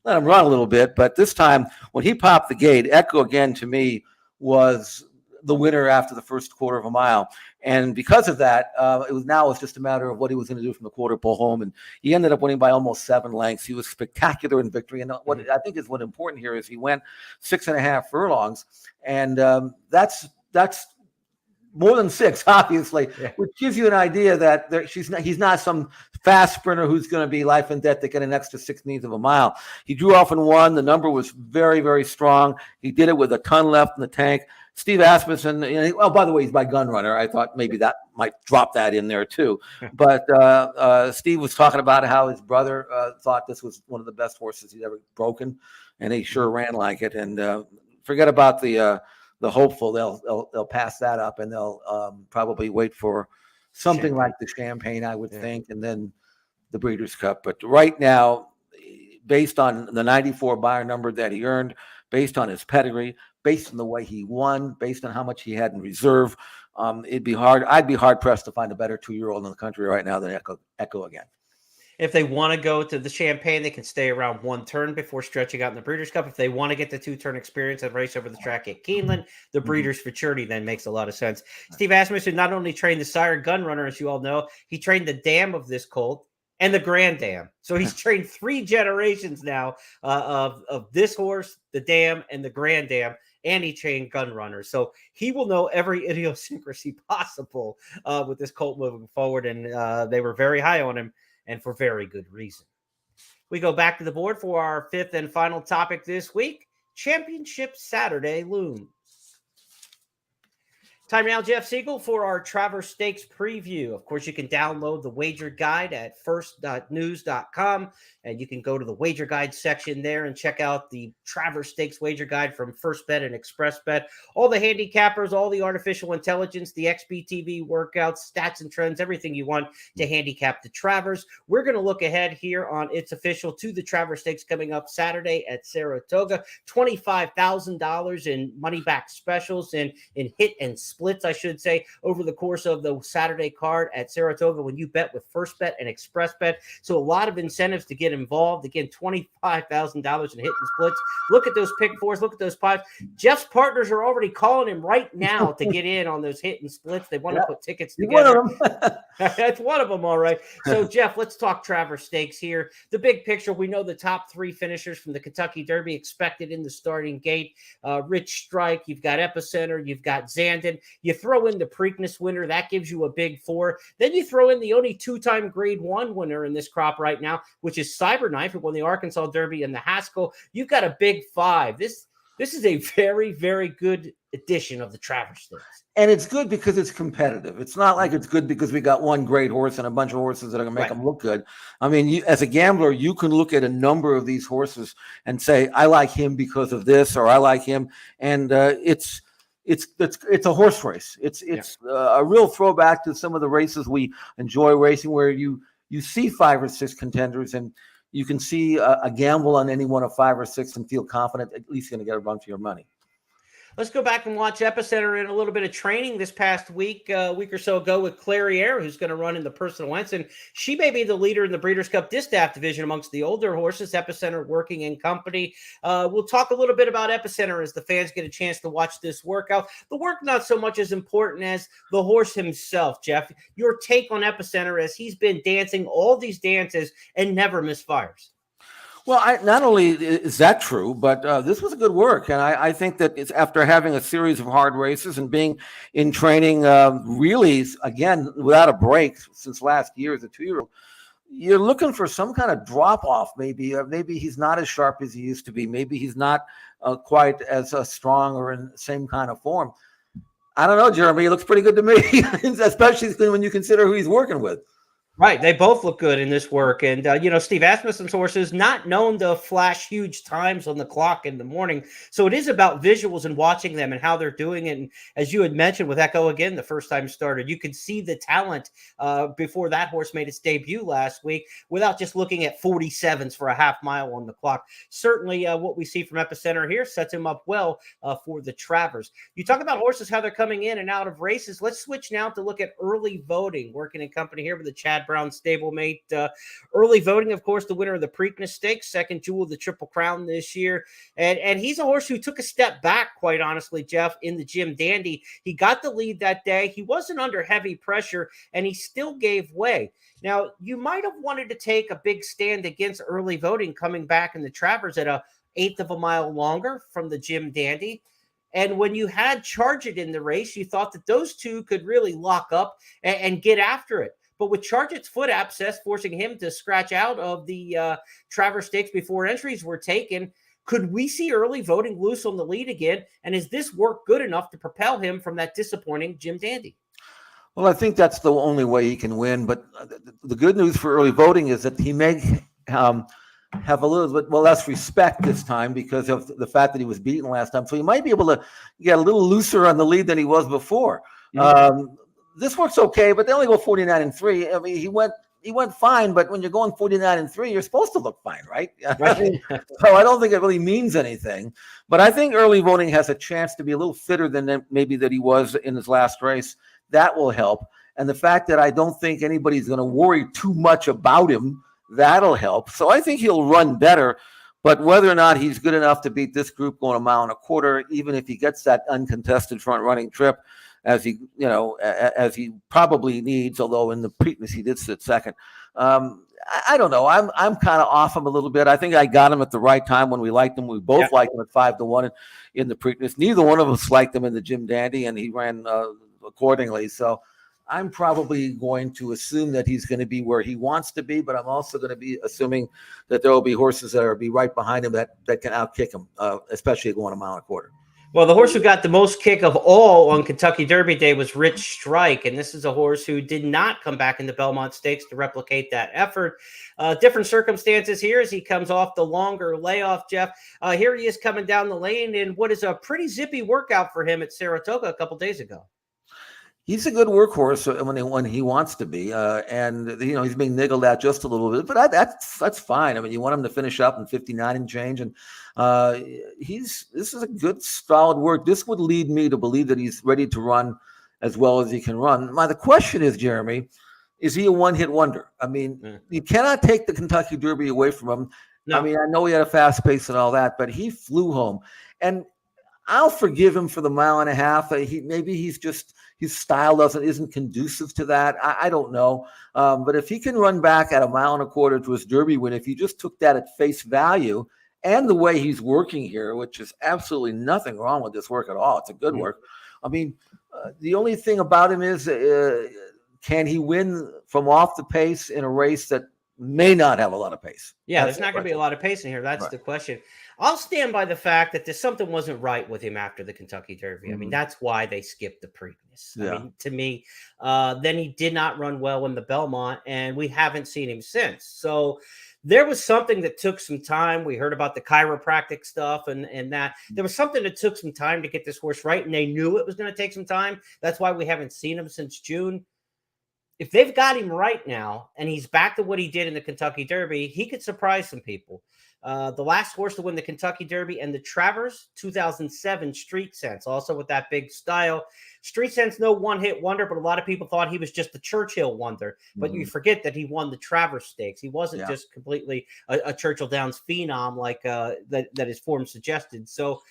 let him run a little bit. But this time, when he popped the gate, Echo Again, to me, was the winner after the first quarter of a mile. And because of that, it was just a matter of what he was going to do from the quarter pull home. And he ended up winning by almost 7 lengths. He was spectacular in victory. And what I think is what's important here is he went 6.5 furlongs. And that's more than 6, obviously, which gives you an idea that he's not some fast sprinter who's going to be life and death to get an extra 1/16 of a mile. He drew off and won. The number was very, very strong. He did it with a ton left in the tank. Steve Asmussen, by the way, he's my gun runner. I thought maybe that might drop that in there too. But Steve was talking about how his brother thought this was one of the best horses he'd ever broken, and he sure ran like it. And forget about the hopeful. They'll pass that up, and they'll probably wait for something like the Champagne, I would think, and then the Breeders' Cup. But right now, based on the 94 Bayern number that he earned, based on his pedigree, based on the way he won, based on how much he had in reserve, I'd be hard pressed to find a better 2-year-old in the country right now than Echo Again. If they want to go to the Champagne, they can stay around 1 turn before stretching out in the Breeders' Cup. If they want to get the 2-turn experience and race over the track at Keeneland, the Breeders' Futurity then makes a lot of sense. Steve Asmussen not only trained the sire Gun Runner, as you all know, he trained the dam of this colt and the Grand Dam. So he's trained 3 generations now of this horse, the dam, and the Grand Dam, and he trained Gun Runner. So he will know every idiosyncrasy possible with this colt moving forward, and they were very high on him, and for very good reason. We go back to the board for our 5th and final topic this week. Championship Saturday looms. Time now, Jeff Siegel, for our Travers Stakes preview. Of course, you can download the wager guide at first.news.com, and you can go to the wager guide section there and check out the Travers Stakes wager guide from First Bet and Express Bet. All the handicappers, all the artificial intelligence, the XBTV workouts, stats and trends, everything you want to handicap the Travers. We're going to look ahead here on It's Official to the Travers Stakes coming up Saturday at Saratoga. $25,000 in money back specials and in hit and splits, I should say, over the course of the Saturday card at Saratoga when you bet with First Bet and Express Bet. So a lot of incentives to get involved. Again, $25,000 in hit and splits. Look at those pick fours. Look at those fives. Jeff's partners are already calling him right now to get in on those hit and splits. They want to put tickets together. One of them. That's one of them, all right. So, Jeff, let's talk Travers Stakes here. The big picture, we know the top three finishers from the Kentucky Derby expected in the starting gate. Rich Strike, you've got Epicenter, you've got Zandon. You throw in the Preakness winner, that gives you a big four. Then you throw in the only two-time Grade 1 winner in this crop right now, which is Cyberknife, who won the Arkansas Derby and the Haskell. You've got a big five. This is a very, very good edition of the Travers Stakes. And it's good because it's competitive. It's not like it's good because we got one great horse and a bunch of horses that are going to make them look good. I mean, as a gambler, you can look at a number of these horses and say, I like him because of this, or I like him. And it's a horse race. It's a real throwback to some of the races we enjoy racing, where you see 5 or 6 contenders and you can see a gamble on any one of 5 or 6 and feel confident at least going to get a run for your money. Let's go back and watch Epicenter in a little bit of training this past week, a week or so ago, with Clairiere, who's going to run in the Personal Ensign. She may be the leader in the Breeders' Cup Distaff division amongst the older horses. Epicenter working in company. We'll talk a little bit about Epicenter as the fans get a chance to watch this workout. The work not so much as important as the horse himself, Jeff. Your take on Epicenter as he's been dancing all these dances and never misfires. Well, not only is that true, but this was a good work. And I think that it's after having a series of hard races and being in training really, again, without a break since last year as a 2-year-old, you're looking for some kind of drop-off maybe. Maybe he's not as sharp as he used to be. Maybe he's not quite as strong or in the same kind of form. I don't know, Jeremy. He looks pretty good to me, especially when you consider who he's working with. Right. They both look good in this work. And, Steve Asmussen's horses not known to flash huge times on the clock in the morning. So it is about visuals and watching them and how they're doing it. And as you had mentioned with Echo again, the first time started, you could see the talent before that horse made its debut last week without just looking at 47s for a half mile on the clock. Certainly what we see from Epicenter here sets him up well for the Travers. You talk about horses, how they're coming in and out of races. Let's switch now to look at early voting, working in company here with the Chad Brown stablemate. Early voting, of course, the winner of the Preakness Stakes, second jewel of the Triple Crown this year. And he's a horse who took a step back, quite honestly, Jeff, in the Jim Dandy. He got the lead that day. He wasn't under heavy pressure, and he still gave way. Now, you might have wanted to take a big stand against early voting coming back in the Travers at 1/8 of a mile longer from the Jim Dandy. And when you had Charge It in the race, you thought that those two could really lock up and get after it. But with Charge It's foot abscess forcing him to scratch out of the Travers Stakes before entries were taken, could we see early voting loose on the lead again? And is this work good enough to propel him from that disappointing Jim Dandy? Well, I think that's the only way he can win. But the good news for early voting is that he may have a little bit less respect this time because of the fact that he was beaten last time. So he might be able to get a little looser on the lead than he was before. Mm-hmm. This works okay, but they only go 49-3. I mean, he went fine, but when you're going 49-3, you're supposed to look fine, right? Right. So I don't think it really means anything. But I think early voting has a chance to be a little fitter than maybe that he was in his last race. That will help. And the fact that I don't think anybody's going to worry too much about him, that'll help. So I think he'll run better. But whether or not he's good enough to beat this group going 1.25 miles, even if he gets that uncontested front running trip, as he probably needs, although in the Preakness he did sit second. I don't know. I'm kind of off him a little bit. I think I got him at the right time when we liked him. We both liked him at 5-1 in the Preakness. Neither one of us liked him in the Jim Dandy, and he ran accordingly. So I'm probably going to assume that he's going to be where he wants to be, but I'm also going to be assuming that there will be horses that will be right behind him that can outkick him, especially going 1.25 miles. Well, the horse who got the most kick of all on Kentucky Derby Day was Rich Strike, and this is a horse who did not come back in the Belmont Stakes to replicate that effort. Different circumstances here as he comes off the longer layoff, Jeff. Here he is coming down the lane in what is a pretty zippy workout for him at Saratoga a couple days ago. He's a good workhorse when he wants to be, and he's being niggled at just a little bit, but that's fine. I mean, you want him to finish up in 59 and change, and this is a good solid work. This would lead me to believe that he's ready to run as well as he can run. The question is, Jeremy, is he a one-hit wonder? I mean, you cannot take the Kentucky Derby away from him. No. I mean, I know he had a fast pace and all that, but he flew home, and I'll forgive him for the mile and a half. His style isn't conducive to that. I don't know. But if he can run back at a mile and a quarter to his Derby win, if you just took that at face value and the way he's working here, which is absolutely nothing wrong with this work at all. It's a good work. I mean, the only thing about him is can he win from off the pace in a race that may not have a lot of pace? Yeah, there's not going to be a lot of pace in here. That's the question. I'll stand by the fact that there's something wasn't right with him after the Kentucky Derby. I mean, that's why they skipped the Preakness. I mean, to me, then he did not run well in the Belmont, and we haven't seen him since. So there was something that took some time. We heard about the chiropractic stuff and that. There was something that took some time to get this horse right, and they knew it was going to take some time. That's why we haven't seen him since June. If they've got him right now and he's back to what he did in the Kentucky Derby, he could surprise some people. The last horse to win the Kentucky Derby and the Travers, 2007 Street Sense, also with that big style. Street Sense, no one-hit wonder, but a lot of people thought he was just the Churchill wonder. But you forget that he won the Travers Stakes. He wasn't just completely a Churchill Downs phenom like that his form suggested. So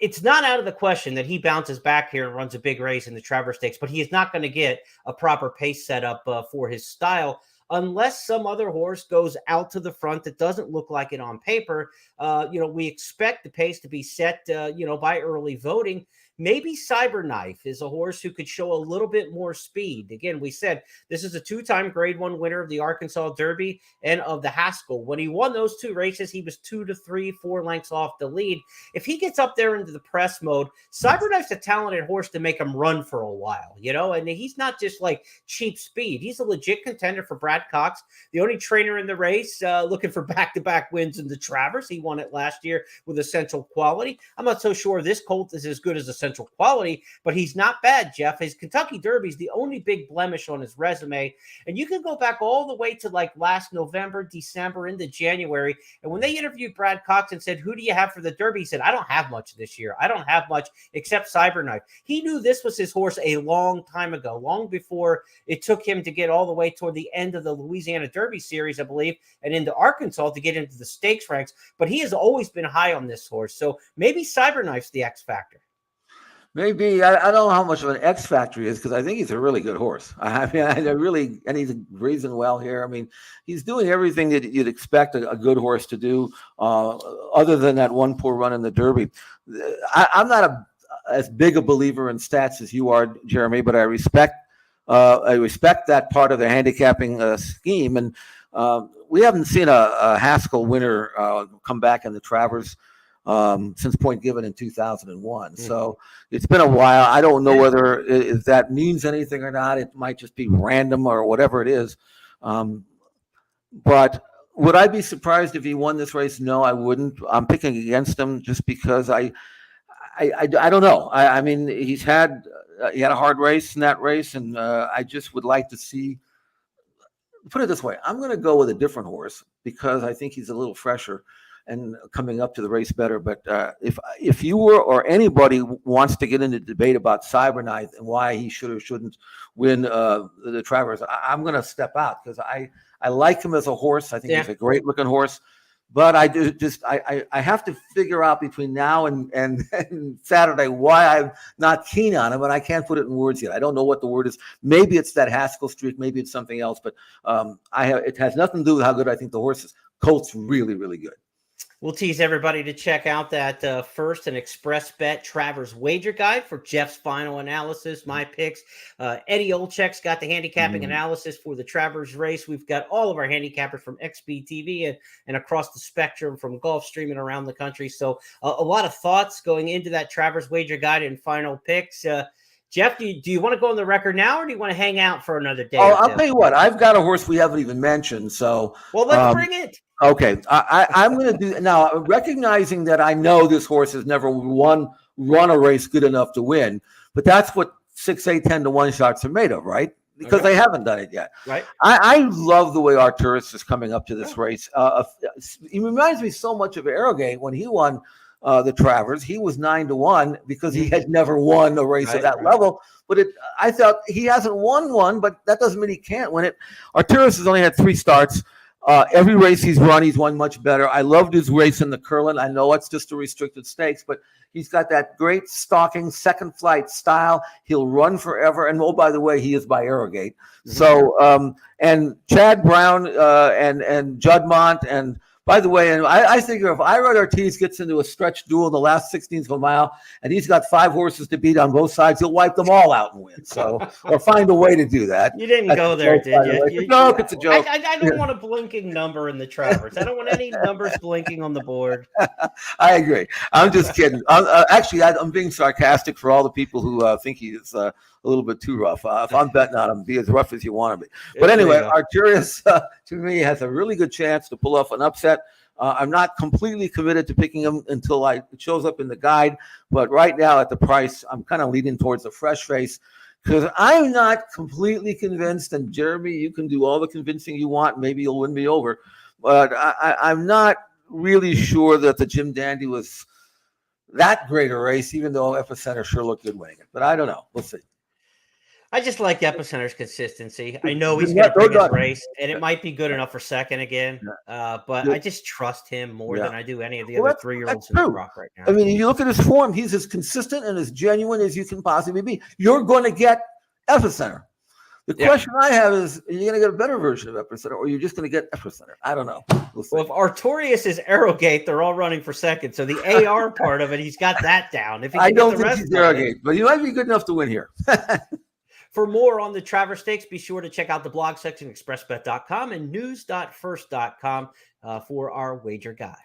it's not out of the question that he bounces back here and runs a big race in the Travers Stakes, but he is not going to get a proper pace setup for his style unless some other horse goes out to the front that doesn't look like it on paper. We expect the pace to be set, by early voting. Maybe Cyberknife is a horse who could show a little bit more speed. Again, we said this is a two-time Grade 1 winner of the Arkansas Derby and of the Haskell. When he won those two races, he was 2 to 3, 4 lengths off the lead. If he gets up there into the press mode, Cyberknife's a talented horse to make him run for a while, and he's not just like cheap speed. He's a legit contender for Brad Cox, the only trainer in the race looking for back-to-back wins in the Travers. He won it last year with Essential Quality. I'm not so sure this colt is as good as Essential Quality, but he's not bad, Jeff. His Kentucky Derby is the only big blemish on his resume. And you can go back all the way to like last November, December, into January. And when they interviewed Brad Cox and said, who do you have for the Derby? He said, I don't have much this year. I don't have much except Cyberknife. He knew this was his horse a long time ago, long before it took him to get all the way toward the end of the Louisiana Derby series, I believe, and into Arkansas to get into the stakes ranks. But he has always been high on this horse. So maybe Cyberknife's the X factor. Maybe. I don't know how much of an X factor he is because I think he's a really good horse. And he's raising well here. I mean, he's doing everything that you'd expect a good horse to do, other than that one poor run in the Derby. I'm not as big a believer in stats as you are, Jeremy, but I respect that part of the handicapping scheme. And we haven't seen a Haskell winner come back in the Travers since Point Given in 2001. So it's been a while. I don't know whether if that means anything or not. It might just be random or whatever it is. But would I be surprised if he won this race? No, I wouldn't. I'm picking against him just because I don't know. I mean, he had a hard race in that race, and I just would like to see. Put it this way: I'm going to go with a different horse because I think he's a little fresher and coming up to the race better. But if you were or anybody wants to get into debate about Cyberknife and why he should or shouldn't win the Travers, I'm going to step out because I like him as a horse. I think he's a great looking horse. But I have to figure out between now and Saturday why I'm not keen on him, and I can't put it in words yet. I don't know what the word is. Maybe it's that Haskell streak. Maybe it's something else. But it has nothing to do with how good I think the horse is. Colt's really, really good. We'll tease everybody to check out that first and express bet Travers wager guide for Jeff's final analysis, my picks. Eddie Olczyk's got the handicapping analysis for the Travers race. We've got all of our handicappers from XBTV and across the spectrum from Gulfstream and around the country. So a lot of thoughts going into that Travers wager guide and final picks. Jeff, do you want to go on the record now, or do you want to hang out for another day? Oh, I'll tell you what. I've got a horse we haven't even mentioned. So, well, let's bring it. Okay, I'm going to do now. Recognizing that I know this horse has never run a race good enough to win, but that's what 6, 8, 10 to 1 shots are made of, right? Because they haven't done it yet. Right. I love the way Arturis is coming up to this race. He reminds me so much of Arrogate when he won the Travers. He was 9 to 1 because he had never won a race at that level. But I thought he hasn't won one, but that doesn't mean he can't win it. Arturis has only had 3 starts. Every race he's run, he's won much better. I loved his race in the Curlin. I know it's just a restricted stakes, but he's got that great stalking second flight style. He'll run forever. And oh, by the way, he is by Arrogate. So, and Chad Brown and Juddmonte and by the way, and I figure if Ira Ortiz gets into a stretch duel in the last 16th of a mile, and he's got 5 horses to beat on both sides, he'll wipe them all out and win. So, or find a way to do that. You didn't go there, did you? No, it's a joke. I don't want a blinking number in the Travers. I don't want any numbers blinking on the board. I agree. I'm just kidding. Actually, I'm being sarcastic for all the people who think he is a little bit too rough. If I'm betting on him, be as rough as you want to be. But anyway, Arturis, to me, has a really good chance to pull off an upset. I'm not completely committed to picking him until it shows up in the guide. But right now at the price, I'm kind of leaning towards the fresh face because I'm not completely convinced. And Jeremy, you can do all the convincing you want. Maybe you'll win me over. But I'm not really sure that the Jim Dandy was that great a race, even though Epicenter sure looked good winning it. But I don't know. We'll see. I just like Epicenter's consistency. I know he's going to bring his race, and it might be good enough for second again. But I just trust him more than I do any of the other 3-year-olds in the Rock right now. I mean, you look at his form; he's as consistent and as genuine as you can possibly be. You're going to get Epicenter. The question I have is: are you going to get a better version of Epicenter, or you're just going to get Epicenter? I don't know. Well, if Artorias is Arrogate, they're all running for second. So the AR part of it, he's got that down. If he I don't think he's Arrogate, but he might be good enough to win here. For more on the Travers Stakes, be sure to check out the blog section, expressbet.com and news.first.com for our wager guide.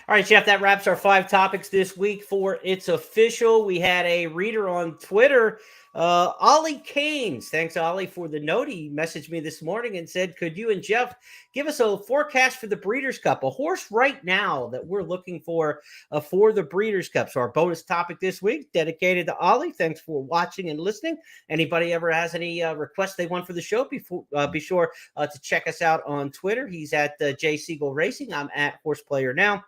All right, Jeff, that wraps our 5 topics this week for It's Official. We had a reader on Twitter, Ollie Keynes. Thanks, Ollie, for the note. He messaged me this morning and said, could you and Jeff give us a forecast for the Breeders' Cup, a horse right now that we're looking for the Breeders' Cup? So our bonus topic this week, dedicated to Ollie. Thanks for watching and listening. Anybody ever has any requests they want for the show, be sure to check us out on Twitter. He's at J. Siegel Racing. I'm at Horseplayer Now.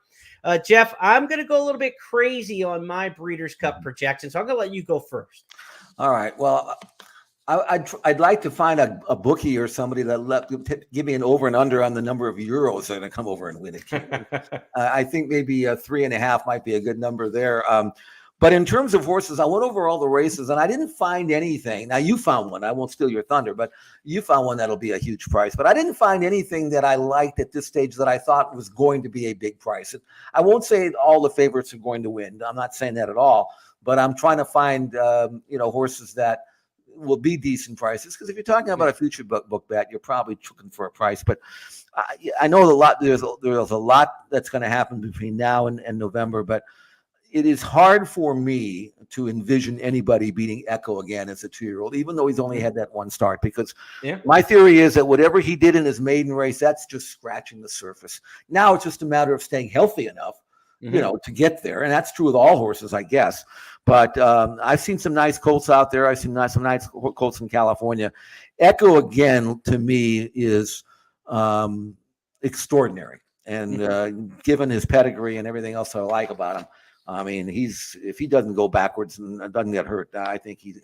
Jeff, I'm going to go a little bit crazy on my Breeders' Cup projection, so I'm going to let you go first. All right. Well, I'd like to find a bookie or somebody that give me an over and under on the number of euros that are going to come over and win it. I think maybe 3.5 might be a good number there. But in terms of horses, I went over all the races and I didn't find anything. Now, you found one. I won't steal your thunder, but you found one that'll be a huge price. But I didn't find anything that I liked at this stage that I thought was going to be a big price. I won't say all the favorites are going to win. I'm not saying that at all. But I'm trying to find, horses that will be decent prices. Because if you're talking about a future book bet, you're probably looking for a price. But I know there's a lot that's going to happen between now and November. But it is hard for me to envision anybody beating Echo again as a 2-year-old, even though he's only had that one start. Because my theory is that whatever he did in his maiden race, that's just scratching the surface. Now it's just a matter of staying healthy enough, to get there. And that's true with all horses, I guess. But I've seen some nice colts out there. I've seen some nice colts in California. Echo, again, to me, is extraordinary. And given his pedigree and everything else I like about him, I mean, if he doesn't go backwards and doesn't get hurt, I think he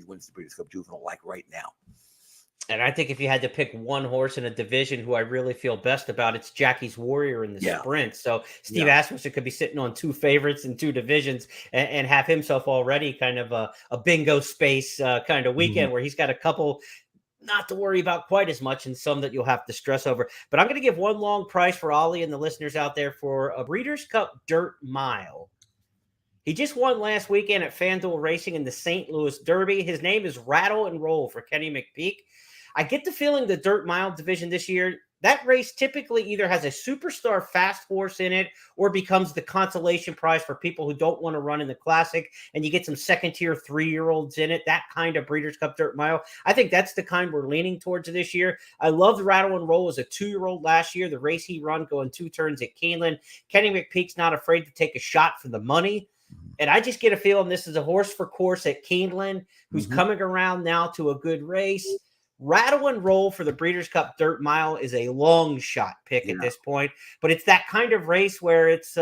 wins the Breeders' Cup Juvenile right now. And I think if you had to pick one horse in a division who I really feel best about, it's Jackie's Warrior in the sprint. So Steve Asmussen could be sitting on 2 favorites in 2 divisions and have himself already kind of a bingo space kind of weekend where he's got a couple not to worry about quite as much, and some that you'll have to stress over. But I'm going to give one long price for Ollie and the listeners out there for a Breeders' Cup Dirt Mile. He just won last weekend at FanDuel Racing in the St. Louis Derby. His name is Rattle and Roll for Kenny McPeek. I get the feeling the Dirt Mile division this year, that race typically either has a superstar fast horse in it or becomes the consolation prize for people who don't want to run in the Classic, and you get some second-tier 3-year-olds in it, that kind of Breeders' Cup Dirt Mile. I think that's the kind we're leaning towards this year. I loved Rattle and Roll as a 2-year-old last year, the race he run going 2 turns at Keeneland. Kenny McPeek's not afraid to take a shot for the money. And I just get a feeling this is a horse for course at Keeneland who's coming around now to a good race. Rattle and Roll for the Breeders' Cup Dirt Mile is a long shot pick at this point, but it's that kind of race where it's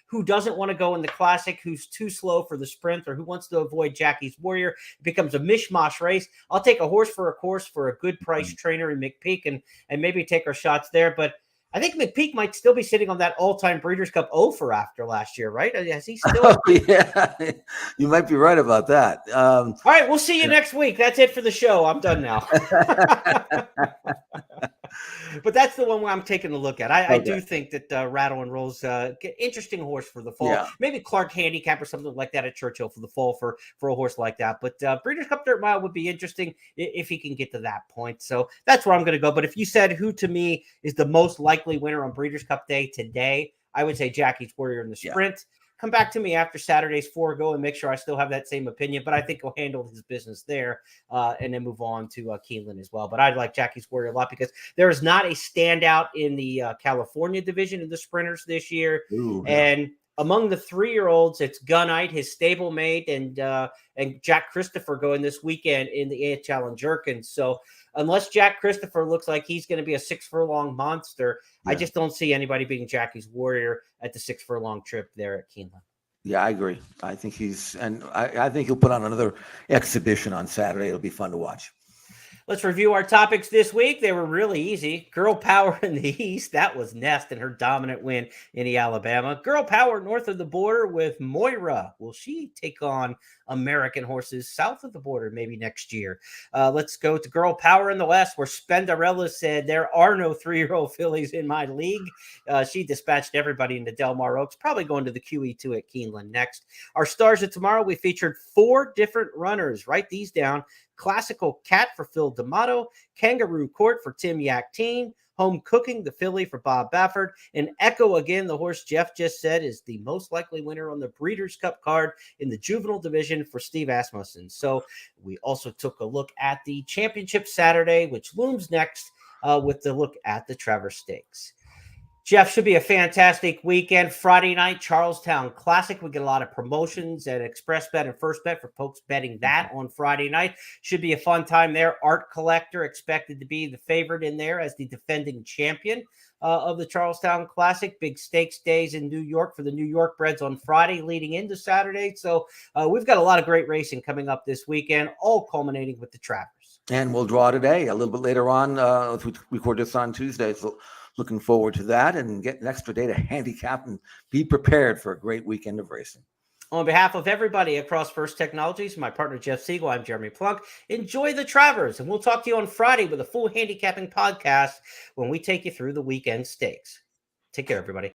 who doesn't want to go in the Classic, who's too slow for the sprint, or who wants to avoid Jackie's Warrior. It becomes a mishmash race. I'll take a horse for a course for a good price trainer in McPeek and maybe take our shots there. But I think McPeek might still be sitting on that all-time Breeders' Cup offer after last year, right? Has he still? Yeah, you might be right about that. All right, we'll see you next week. That's it for the show. I'm done now. But that's the one where I'm taking a look at. I do think that Rattle and Roll's interesting horse for the fall. Yeah. Maybe Clark Handicap or something like that at Churchill for the fall for a horse like that. But Breeders' Cup Dirt Mile would be interesting if he can get to that point. So that's where I'm going to go. But if you said who to me is the most likely winner on Breeders' Cup Day today, I would say Jackie's Warrior in the sprint. Yeah. Come back to me after Saturday's 4 go and make sure I still have that same opinion. But I think he'll handle his business there and then move on to Keeneland as well. But I like Jackie's Warrior a lot because there is not a standout in the California division of the sprinters this year. Ooh, and among the 3-year-olds, it's Gunite, his stablemate, and Jack Christopher going this weekend in the A Challenge Jerkins. So unless Jack Christopher looks like he's going to be a 6-furlong monster, I just don't see anybody beating Jackie's Warrior at the 6-furlong trip there at Keeneland. Yeah, I agree. I think I think he'll put on another exhibition on Saturday. It'll be fun to watch. Let's review our topics this week. They were really easy. Girl Power in the East. That was Nest and her dominant win in the Alabama. Girl Power north of the border with Moira. Will she take on American horses south of the border maybe next year? Let's go to Girl Power in the West, where Spendarella said there are no 3-year-old fillies in my league. She dispatched everybody into Del Mar Oaks, probably going to the QE2 at Keeneland next. Our stars of tomorrow, we featured 4 different runners. Write these down. Classical Cat for Phil D'Amato, Kangaroo Court for Tim Yakteen, Home Cooking, the filly for Bob Baffert, and Echo again, the horse Jeff just said is the most likely winner on the Breeders' Cup card in the juvenile division for Steve Asmussen. So we also took a look at the Championship Saturday, which looms next with the look at the Travers Stakes. Jeff, should be a fantastic weekend. Friday night, Charlestown Classic. We get a lot of promotions at Express Bet and First Bet for folks betting that on Friday night. Should be a fun time there. Art Collector expected to be the favorite in there as the defending champion of the Charlestown Classic. Big stakes days in New York for the New York breds on Friday leading into Saturday. So we've got a lot of great racing coming up this weekend, all culminating with the Travers. And we'll draw today a little bit later on. We record this on Tuesday. So looking forward to that and get an extra day to handicap and be prepared for a great weekend of racing. On behalf of everybody across First Technologies, my partner Jeff Siegel, I'm Jeremy Plonk. Enjoy the Travers, and we'll talk to you on Friday with a full handicapping podcast when we take you through the weekend stakes. Take care, everybody.